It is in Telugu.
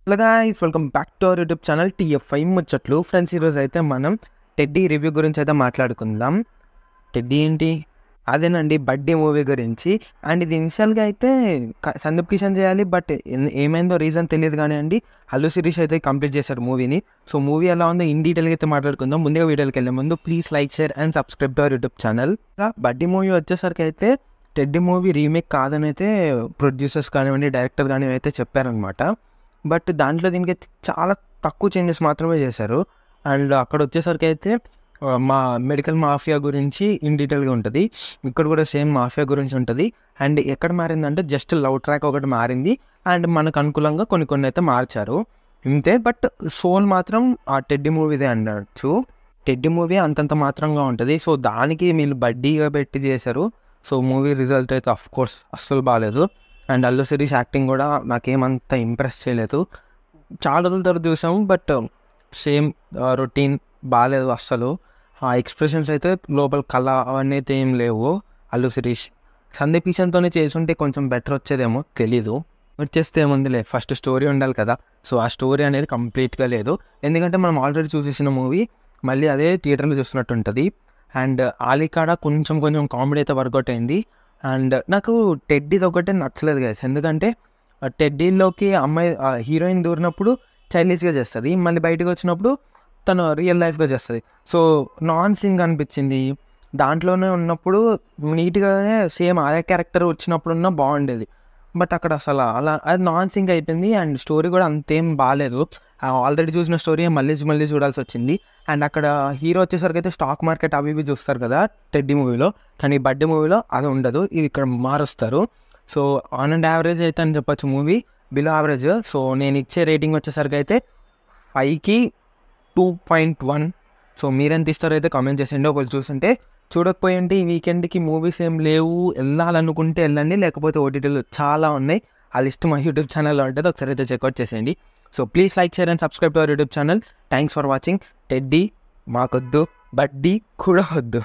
Hello guys, welcome back to our YouTube channel TFI ముచ్చట్లు. ఫ్రెండ్స్, ఈరోజు అయితే మనం టెడ్డీ రివ్యూ గురించి అయితే మాట్లాడుకుందాం. టెడ్డీ ఏంటి? అదేనండి, బడ్డీ మూవీ గురించి. అండ్ ఇది ఇనిషియల్గా అయితే సందీప్ కిషన్ చేయాలి, బట్ ఏమైందో రీజన్ తెలియదు కానీ అండి అల్లు శిరీష్ అయితే కంప్లీట్ చేశారు మూవీని. సో మూవీ ఎలా ఉందో ఇన్ డీటెయిల్గా అయితే మాట్లాడుకుందాం. ముందుగా వీడియోకి వెళ్ళే ముందు please like, share and subscribe to our YouTube channel. బడ్డీ మూవీ వచ్చేసరికి అయితే టెడ్డీ మూవీ రీమేక్ కాదని అయితే ప్రొడ్యూసర్స్ కానివ్వండి, డైరెక్టర్ కానివ్వండి అయితే చెప్పారనమాట. బట్ దాంట్లో దీనికి చాలా తక్కువ చేంజెస్ మాత్రమే చేశారు. అండ్ అక్కడ వచ్చేసరికి అయితే మా మెడికల్ మాఫియా గురించి ఇన్ డీటెయిల్గా ఉంటుంది. ఇక్కడ కూడా సేమ్ మాఫియా గురించి ఉంటుంది. అండ్ ఎక్కడ మారిందంటే జస్ట్ లవ్ ట్రాక్ ఒకటి మారింది. అండ్ మనకు అనుకూలంగా కొన్ని అయితే మార్చారు, ఇంతే. బట్ సోల్ మాత్రం ఆ టెడ్డీ మూవీదే అనొచ్చు. టెడ్డీ మూవీ అంతంత మాత్రంగా ఉంటుంది. సో దానికి వీళ్ళు బడ్డీగా పెట్టి చేశారు. సో మూవీ రిజల్ట్ అయితే అఫ్ కోర్స్ అస్సలు బాగాలేదు. అండ్ అల్లు శిరీష్ యాక్టింగ్ కూడా నాకేమంత ఇంప్రెస్ చేయలేదు. చాలా రోజుల తర్వాత చూసాము, బట్ సేమ్ రొటీన్, బాగాలేదు అస్సలు. ఆ ఎక్స్ప్రెషన్స్ అయితే లోపల కళ అవన్నీ అయితే ఏం లేవు. అల్లు శిరీష్ సందీప్ కిషన్తోనే చేసుంటే కొంచెం బెటర్ వచ్చేదేమో, తెలీదు. వచ్చేస్తే ఏముందిలే, ఫస్ట్ స్టోరీ ఉండాలి కదా. సో ఆ స్టోరీ అనేది కంప్లీట్గా లేదు. ఎందుకంటే మనం ఆల్రెడీ చూసేసిన మూవీ మళ్ళీ అదే థియేటర్లో చూస్తున్నట్టు ఉంటుంది. అండ్ ఆలికాడ కొంచెం కామెడీ అయితే వర్కౌట్ అయింది. అండ్ నాకు టెడ్డీది ఒకటే నచ్చలేదు గైస్. ఎందుకంటే టెడ్డీలోకి అమ్మాయి హీరోయిన్ దూరినప్పుడు చైల్డిష్గా చేస్తుంది, మళ్ళీ బయటకు వచ్చినప్పుడు తను రియల్ లైఫ్గా చేస్తుంది. సో నాన్ సింగ్ అనిపించింది. దాంట్లోనే ఉన్నప్పుడు నీట్గానే సేమ్ అదే క్యారెక్టర్ వచ్చినప్పుడున్నా బాగుండేది. బట్ అక్కడ అసలు అలా అది నాన్ సింగ్ అయిపోయింది. అండ్ స్టోరీ కూడా అంతేం బాగాలేదు. ఆల్రెడీ చూసిన స్టోరీ మళ్ళీ చూడాల్సి వచ్చింది. అండ్ అక్కడ హీరో వచ్చేసరికి అయితే స్టాక్ మార్కెట్ అవి ఇవి చూస్తారు కదా టెడ్డీ మూవీలో, కానీ బడ్డీ మూవీలో అది ఉండదు. ఇది ఇక్కడ మారుస్తారు. సో ఆన్ అండ్ యావరేజ్ అయితే అని చెప్పొచ్చు, మూవీ బిలో యావరేజ్. సో నేను ఇచ్చే రేటింగ్ వచ్చేసరికి అయితే 5కి 2.1. సో మీరెంత ఇస్తారో అయితే కామెంట్ చేసేయండి. ఒకవేళ చూస్తుంటే. చూడకపోయింటే ఈ వీకెండ్కి మూవీస్ ఏం లేవు, వెళ్ళాలనుకుంటే వెళ్ళండి, లేకపోతే ఓటీటీలు చాలా ఉన్నాయి. ఆ లిస్ట్ మా యూట్యూబ్ ఛానల్లో ఉంటుంది, ఒకసారి అయితే చెక్అవుట్ చేసేయండి. So please like, share and subscribe to our YouTube channel. Thanks for watching. Teddy మాకొద్దు, బడ్డీ కూడా వద్దు.